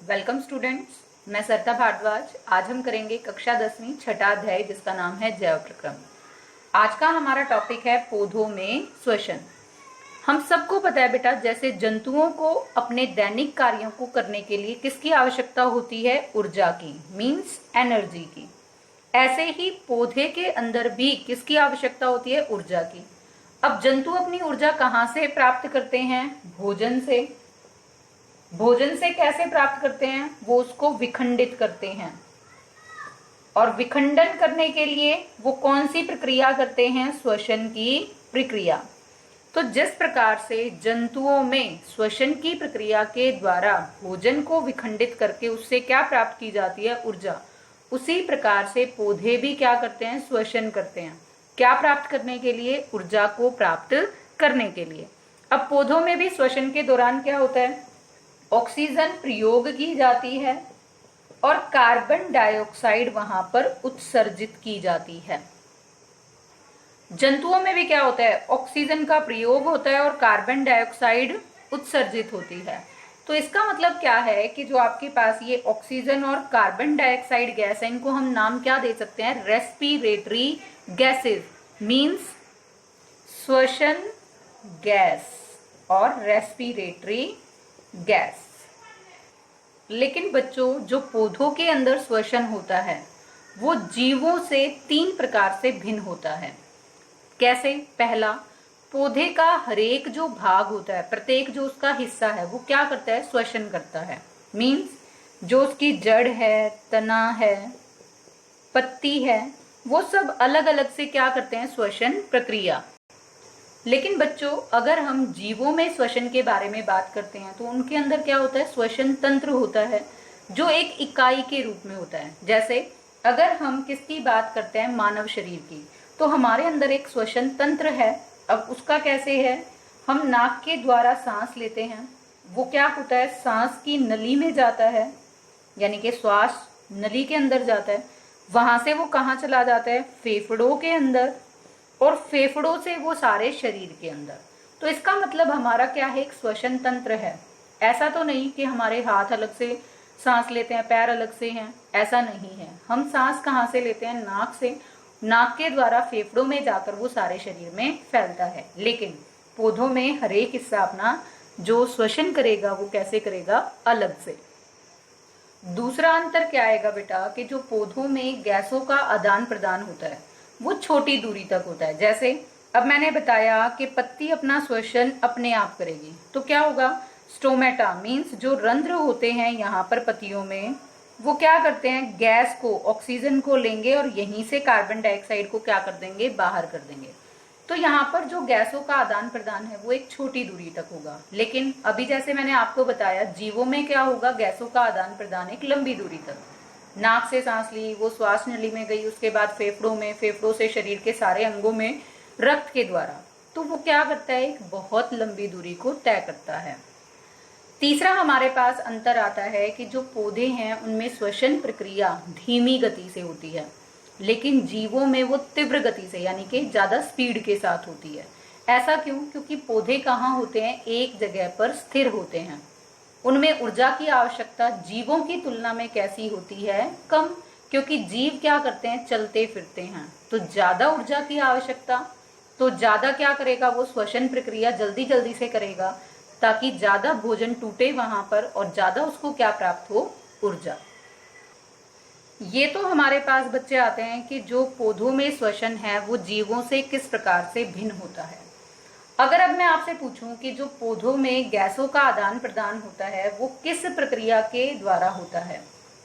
Welcome students, मैं सरिता भारद्वाज। आज हम करेंगे कक्षा 10वीं छठा अध्याय जिसका नाम है जैव प्रक्रम। आज का हमारा टॉपिक है पौधों में श्वसन। हम सबको पता है बेटा, जैसे जंतुओं को अपने दैनिक कार्यों को करने के लिए किसकी आवश्यकता होती है? ऊर्जा की, मीन्स एनर्जी की। ऐसे ही पौधे के अंदर भी किसकी आवश्यकता होती है? ऊर्जा की। अब जंतु अपनी ऊर्जा कहाँ से प्राप्त करते हैं? भोजन से। भोजन से कैसे प्राप्त करते हैं? वो उसको विखंडित करते हैं, और विखंडन करने के लिए वो कौन सी प्रक्रिया करते हैं? श्वसन की प्रक्रिया। तो जिस प्रकार से जंतुओं में श्वसन की प्रक्रिया के द्वारा भोजन को विखंडित करके उससे क्या प्राप्त की जाती है? ऊर्जा। उसी प्रकार से पौधे भी क्या करते हैं? श्वसन करते हैं। क्या प्राप्त करने के लिए? ऊर्जा को प्राप्त करने के लिए। अब पौधों में भी श्वसन के दौरान क्या होता है? ऑक्सीजन प्रयोग की जाती है और कार्बन डाइऑक्साइड वहां पर उत्सर्जित की जाती है। जंतुओं में भी क्या होता है? ऑक्सीजन का प्रयोग होता है और कार्बन डाइऑक्साइड उत्सर्जित होती है। तो इसका मतलब क्या है कि जो आपके पास ये ऑक्सीजन और कार्बन डाइऑक्साइड गैस है, इनको हम नाम क्या दे सकते हैं? रेस्पिरेटरी गैसेस, मीन्स श्वसन गैस और रेस्पिरेटरी गैस। लेकिन बच्चों, जो पौधों के अंदर श्वसन होता है वो जीवों से 3 प्रकार से भिन्न होता है। कैसे? पहला, पौधे का हरेक जो भाग होता है, प्रत्येक जो उसका हिस्सा है, वो क्या करता है? श्वसन करता है। मीन्स जो उसकी जड़ है, तना है, पत्ती है, वो सब अलग अलग से क्या करते हैं? श्वसन प्रक्रिया। लेकिन बच्चों, अगर हम जीवों में श्वसन के बारे में बात करते हैं तो उनके अंदर क्या होता है? श्वसन तंत्र होता है जो एक इकाई के रूप में होता है। जैसे अगर हम किसकी बात करते हैं? मानव शरीर की, तो हमारे अंदर एक श्वसन तंत्र है। अब उसका कैसे है? हम नाक के द्वारा सांस लेते हैं, वो क्या होता है? सांस की नली में जाता है, यानी कि श्वास नली के अंदर जाता है। वहां से वो कहाँ चला जाता है? फेफड़ों के अंदर, और फेफड़ों से वो सारे शरीर के अंदर। तो इसका मतलब हमारा क्या है? एक श्वसन तंत्र है। ऐसा तो नहीं कि हमारे हाथ अलग से सांस लेते हैं, पैर अलग से हैं, ऐसा नहीं है। हम सांस कहाँ से लेते हैं? नाक से। नाक के द्वारा फेफड़ों में जाकर वो सारे शरीर में फैलता है। लेकिन पौधों में हर एक हिस्सा अपना जो श्वसन करेगा वो कैसे करेगा? अलग से। दूसरा अंतर क्या आएगा बेटा कि जो पौधों में गैसों का आदान प्रदान होता है वो छोटी दूरी तक होता है। जैसे अब मैंने बताया कि पत्ती अपना श्वसन अपने आप करेगी, तो क्या होगा? स्टोमेटा, मीन्स जो रंध्र होते हैं यहाँ पर पत्तियों में, वो क्या करते हैं? गैस को, ऑक्सीजन को लेंगे और यहीं से कार्बन डाइऑक्साइड को क्या कर देंगे? बाहर कर देंगे। तो यहाँ पर जो गैसों का आदान प्रदान है वो एक छोटी दूरी तक होगा। लेकिन अभी जैसे मैंने आपको बताया, जीवों में क्या होगा? गैसों का आदान प्रदान एक लंबी दूरी तक। नाक से सांस ली, वो श्वास नली में गई, उसके बाद फेफड़ों में, फेफड़ों से शरीर के सारे अंगों में रक्त के द्वारा। तो वो क्या करता है? एक बहुत लंबी दूरी को तय करता है। तीसरा हमारे पास अंतर आता है कि जो पौधे हैं उनमें श्वसन प्रक्रिया धीमी गति से होती है, लेकिन जीवों में वो तीव्र गति से, यानी कि ज्यादा स्पीड के साथ होती है। ऐसा क्यों? क्योंकि पौधे कहाँ होते हैं? एक जगह पर स्थिर होते हैं। उनमें ऊर्जा की आवश्यकता जीवों की तुलना में कैसी होती है? कम, क्योंकि जीव क्या करते हैं? चलते फिरते हैं। तो ज्यादा ऊर्जा की आवश्यकता, तो ज्यादा क्या करेगा? वो श्वसन प्रक्रिया जल्दी जल्दी से करेगा ताकि ज्यादा भोजन टूटे वहां पर और ज्यादा उसको क्या प्राप्त हो? ऊर्जा। ये तो हमारे पास बच्चे आते हैं कि जो पौधों में श्वसन है वो जीवों से किस प्रकार से भिन्न होता है। अगर अब मैं आपसे पूछूं कि जो पौधों में गैसों का आदान प्रदान होता है वो किस प्रक्रिया के द्वारा होता है,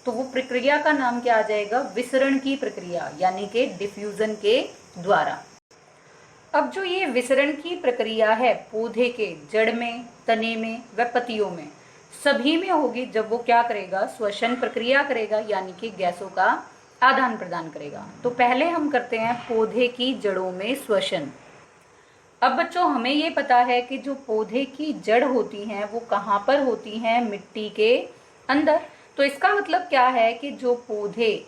तो वो प्रक्रिया का नाम क्या आ जाएगा? विसरण की प्रक्रिया, यानी कि डिफ्यूजन के द्वारा। अब जो ये विसरण की प्रक्रिया है पौधे के जड़ में, तने में व पत्तियों में, सभी में होगी जब वो क्या करेगा? श्वसन प्रक्रिया करेगा, यानी कि गैसों का आदान प्रदान करेगा। तो पहले हम करते हैं पौधे की जड़ों में श्वसन। अब बच्चों, हमें ये पता है कि जो पौधे की जड़ होती हैं वो कहाँ पर होती हैं? मिट्टी के अंदर। तो इसका मतलब क्या है कि जो पौधे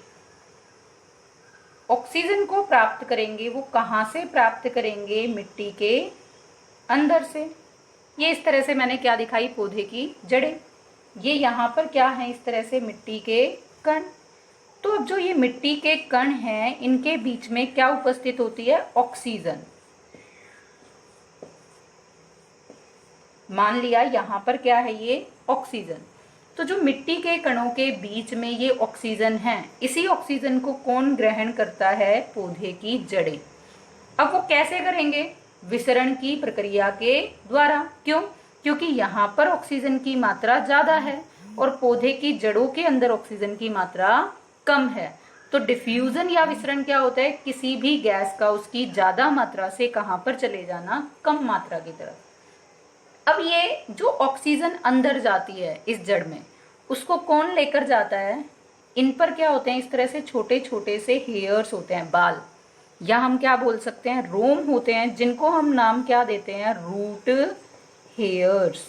ऑक्सीजन को प्राप्त करेंगे वो कहाँ से प्राप्त करेंगे? मिट्टी के अंदर से। ये इस तरह से मैंने क्या दिखाई? पौधे की जड़ें। ये यहाँ पर क्या है, इस तरह से मिट्टी के कण। तो अब जो ये मिट्टी के कण हैं, इनके बीच में क्या उपस्थित होती है, ऑक्सीजन। मान लिया यहाँ पर क्या है, ये ऑक्सीजन। तो जो मिट्टी के कणों के बीच में ये ऑक्सीजन है, इसी ऑक्सीजन को कौन ग्रहण करता है, पौधे की जड़ें। अब वो कैसे करेंगे, विसरण की प्रक्रिया के द्वारा। क्यों, क्योंकि यहाँ पर ऑक्सीजन की मात्रा ज्यादा है और पौधे की जड़ों के अंदर ऑक्सीजन की मात्रा कम है। तो डिफ्यूजन या विसरण क्या होता है, किसी भी गैस का उसकी ज्यादा मात्रा से कहाँ पर चले जाना, कम मात्रा की तरफ। अब ये जो ऑक्सीजन अंदर जाती है इस जड़ में, उसको कौन लेकर जाता है, इन पर क्या होते हैं, इस तरह से छोटे छोटे से हेयर्स होते हैं, बाल, या हम क्या बोल सकते हैं, रोम होते हैं, जिनको हम नाम क्या देते हैं, रूट हेयर्स।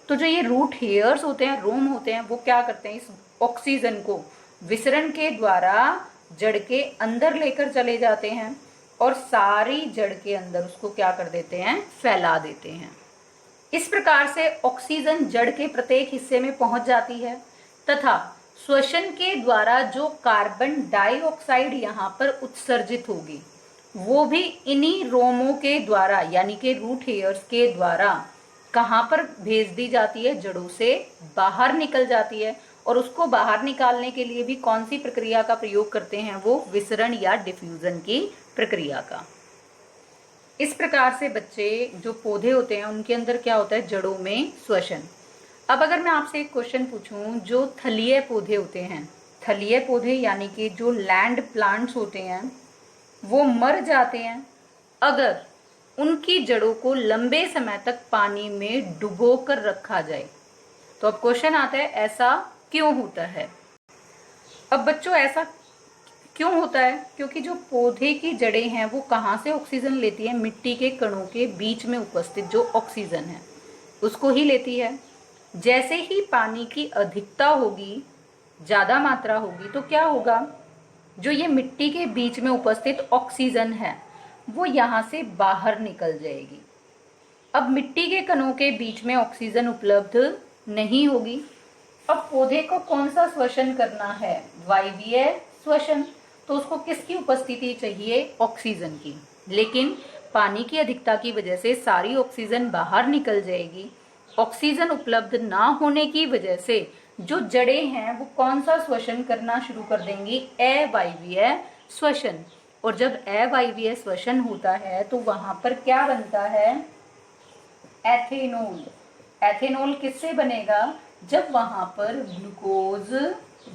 तो जो ये रूट हेयर्स होते हैं, रोम होते हैं, वो क्या करते हैं, इस ऑक्सीजन को विसरण के द्वारा जड़ के अंदर लेकर चले जाते हैं और सारी जड़ के अंदर उसको क्या कर देते हैं, फैला देते हैं। इस प्रकार से ऑक्सीजन जड़ के प्रत्येक हिस्से में पहुंच जाती है तथा श्वसन के द्वारा जो कार्बन डाइऑक्साइड यहाँ पर उत्सर्जित होगी, वो भी इन्हीं रोमों के द्वारा यानी कि रूट हेयर्स के द्वारा कहाँ पर भेज दी जाती है, जड़ों से बाहर निकल जाती है। और उसको बाहर निकालने के लिए भी कौन सी प्रक्रिया का प्रयोग करते हैं, वो विसरण या डिफ्यूजन की प्रक्रिया का। इस प्रकार से बच्चे, जो पौधे होते हैं उनके अंदर क्या होता है, जड़ों में श्वसन। अब अगर मैं आपसे एक क्वेश्चन पूछूं, जो थलीय पौधे होते हैं, थलीय पौधे यानी कि जो लैंड प्लांट्स होते हैं, वो मर जाते हैं अगर उनकी जड़ों को लंबे समय तक पानी में डुबो कर रखा जाए। तो अब क्वेश्चन आता है, ऐसा क्यों होता है। अब बच्चों ऐसा क्यों होता है, क्योंकि जो पौधे की जड़ें हैं वो कहाँ से ऑक्सीजन लेती है, मिट्टी के कणों के बीच में उपस्थित जो ऑक्सीजन है उसको ही लेती है। जैसे ही पानी की अधिकता होगी, ज्यादा मात्रा होगी, तो क्या होगा, जो ये मिट्टी के बीच में उपस्थित ऑक्सीजन है वो यहाँ से बाहर निकल जाएगी। अब मिट्टी के कणों के बीच में ऑक्सीजन उपलब्ध नहीं होगी। अब पौधे को कौन सा श्वसन करना है, वायवीय श्वसन। तो उसको किसकी उपस्थिति चाहिए, ऑक्सीजन की। लेकिन पानी की अधिकता की वजह से सारी ऑक्सीजन बाहर निकल जाएगी। ऑक्सीजन उपलब्ध ना होने की वजह से जो जड़ें हैं वो कौन सा श्वसन करना शुरू कर देंगी, अवायवीय श्वसन। और जब अवायवीय श्वसन होता है तो वहां पर क्या बनता है, एथेनॉल। एथेनॉल किससे बनेगा, जब वहां पर ग्लूकोज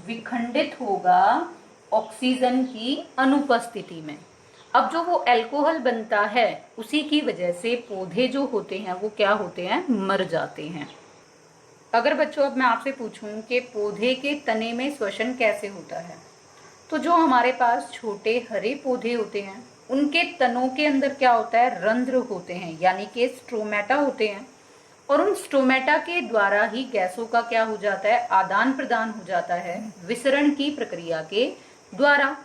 विखंडित होगा ऑक्सीजन की अनुपस्थिति में। अब जो वो अल्कोहल बनता है उसी की वजह से पौधे जो होते हैं वो क्या होते हैं, मर जाते हैं। अगर बच्चों अब मैं आपसे पूछूं कि पौधे के तने में श्वसन कैसे होता है, तो जो हमारे पास छोटे हरे पौधे होते हैं उनके तनों के अंदर क्या होता है, रंध्र होते हैं यानी कि स्ट्रोमेटा होते हैं। और उन स्ट्रोमेटा के द्वारा ही गैसों का क्या हो जाता है, आदान प्रदान हो जाता है विसरण की प्रक्रिया के द्वारा।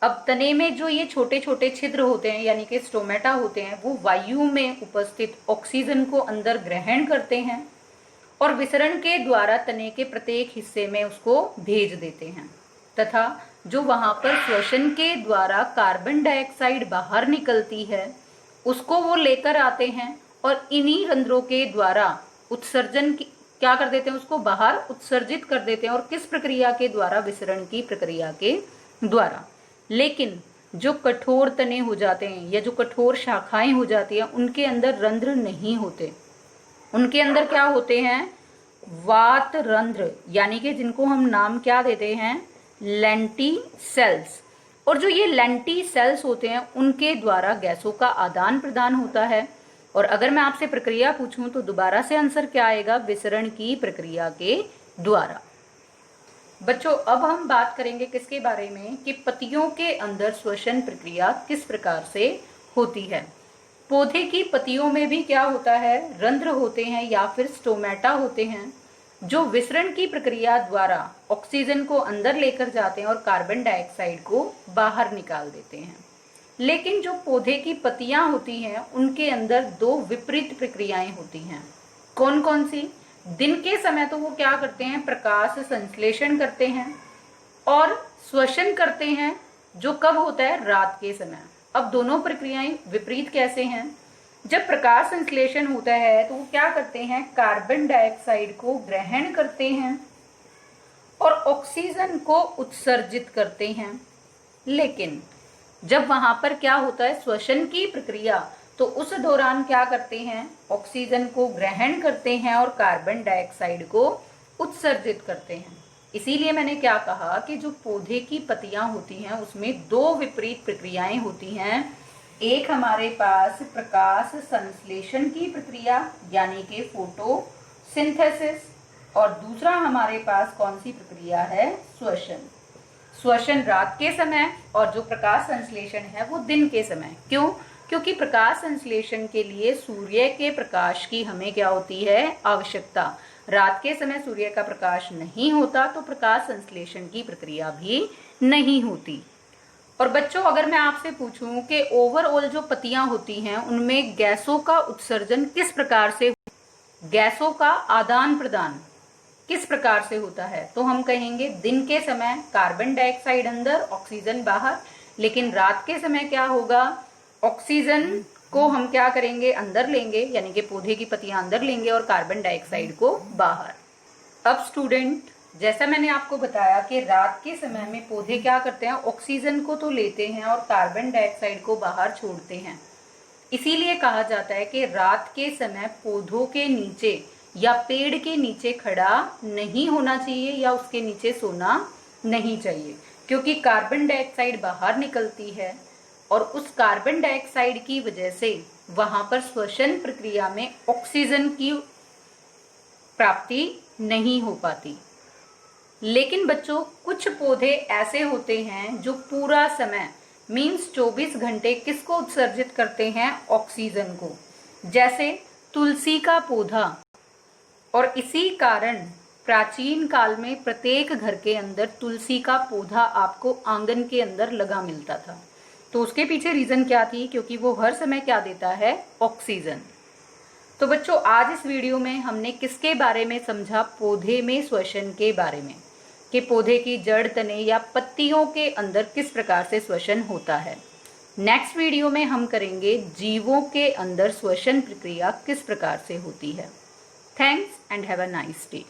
अब तने में जो ये छोटे छोटे छिद्र होते हैं यानी कि स्टोमेटा होते हैं, वो वायु में उपस्थित ऑक्सीजन को अंदर ग्रहण करते हैं और विसरण के द्वारा तने के प्रत्येक हिस्से में उसको भेज देते हैं तथा जो वहां पर श्वसन के द्वारा कार्बन डाइऑक्साइड बाहर निकलती है उसको वो लेकर आते हैं और इन्हीं रंध्रों के द्वारा उत्सर्जन की क्या कर देते हैं, उसको बाहर उत्सर्जित कर देते हैं। और किस प्रक्रिया के द्वारा, विसरण की प्रक्रिया के द्वारा। लेकिन जो कठोर तने हो जाते हैं या जो कठोर शाखाएं हो जाती हैं उनके अंदर रंध्र नहीं होते, उनके अंदर क्या होते हैं, वात रंध्र, यानी कि जिनको हम नाम क्या देते हैं, लेंटी सेल्स। और जो ये लेंटी सेल्स होते हैं उनके द्वारा गैसों का आदान प्रदान होता है। और अगर मैं आपसे प्रक्रिया पूछूं तो दोबारा से आंसर क्या आएगा, विसरण की प्रक्रिया के द्वारा। बच्चों अब हम बात करेंगे किसके बारे में, कि पत्तियों के अंदर श्वसन प्रक्रिया किस प्रकार से होती है। पौधे की पत्तियों में भी क्या होता है, रंध्र होते हैं या फिर स्टोमेटा होते हैं जो विसरण की प्रक्रिया द्वारा ऑक्सीजन को अंदर लेकर जाते हैं और कार्बन डाइऑक्साइड को बाहर निकाल देते हैं। लेकिन जो पौधे की पत्तियां होती हैं उनके अंदर दो विपरीत प्रक्रियाएं होती हैं। कौन कौन सी, दिन के समय तो वो क्या करते हैं, प्रकाश संश्लेषण करते हैं और श्वसन करते हैं, जो कब होता है, रात के समय। अब दोनों प्रक्रियाएं विपरीत कैसे हैं? जब प्रकाश संश्लेषण होता है तो वो क्या करते हैं, कार्बन डाइऑक्साइड को ग्रहण करते हैं और ऑक्सीजन को उत्सर्जित करते हैं। लेकिन जब वहां पर क्या होता है, श्वसन की प्रक्रिया, तो उस दौरान क्या करते हैं, ऑक्सीजन को ग्रहण करते हैं और कार्बन डाइऑक्साइड को उत्सर्जित करते हैं। इसीलिए मैंने क्या कहा कि जो पौधे की पत्तियां होती हैं उसमें दो विपरीत प्रक्रियाएं होती हैं। एक हमारे पास प्रकाश संश्लेषण की प्रक्रिया यानी कि फोटोसिंथेसिस, और दूसरा हमारे पास कौन सी प्रक्रिया है, श्वसन। श्वसन रात के समय और जो प्रकाश संश्लेषण है वो दिन के समय। क्यों? क्योंकि प्रकाश संश्लेषण के लिए सूर्य के प्रकाश की हमें क्या होती है, आवश्यकता। रात के समय सूर्य का प्रकाश नहीं होता तो प्रकाश संश्लेषण की प्रक्रिया भी नहीं होती। और बच्चों, अगर मैं आपसे पूछूं कि ओवरऑल जो पत्तियां होती हैं उनमें गैसों का उत्सर्जन किस प्रकार से, गैसों का आदान प्रदान किस प्रकार से होता है, तो हम कहेंगे दिन के समय कार्बन डाइऑक्साइड अंदर, ऑक्सीजन बाहर। लेकिन रात के समय क्या होगा, ऑक्सीजन को हम क्या करेंगे, अंदर लेंगे, यानी कि पौधे की पत्तियां अंदर लेंगे और कार्बन डाइऑक्साइड को बाहर। अब स्टूडेंट, जैसा मैंने आपको बताया कि रात के समय में पौधे क्या करते हैं, ऑक्सीजन को तो लेते हैं और कार्बन डाइऑक्साइड को बाहर छोड़ते हैं। इसीलिए कहा जाता है कि रात के समय पौधों के नीचे या पेड़ के नीचे खड़ा नहीं होना चाहिए या उसके नीचे सोना नहीं चाहिए, क्योंकि कार्बन डाइऑक्साइड बाहर निकलती है और उस कार्बन डाइऑक्साइड की वजह से वहां पर श्वसन प्रक्रिया में ऑक्सीजन की प्राप्ति नहीं हो पाती। लेकिन बच्चों, कुछ पौधे ऐसे होते हैं जो पूरा समय मीन्स 24 घंटे किसको उत्सर्जित करते हैं, ऑक्सीजन को, जैसे तुलसी का पौधा। और इसी कारण प्राचीन काल में प्रत्येक घर के अंदर तुलसी का पौधा आपको आंगन के अंदर लगा मिलता था। तो उसके पीछे रीजन क्या थी, क्योंकि वो हर समय क्या देता है, ऑक्सीजन। तो बच्चों, आज इस वीडियो में हमने किसके बारे में समझा, पौधे में श्वसन के बारे में, कि पौधे की जड़, तने या पत्तियों के अंदर किस प्रकार से श्वसन होता है। नेक्स्ट वीडियो में हम करेंगे जीवों के अंदर श्वसन प्रक्रिया किस प्रकार से होती है। Thanks and have a nice day.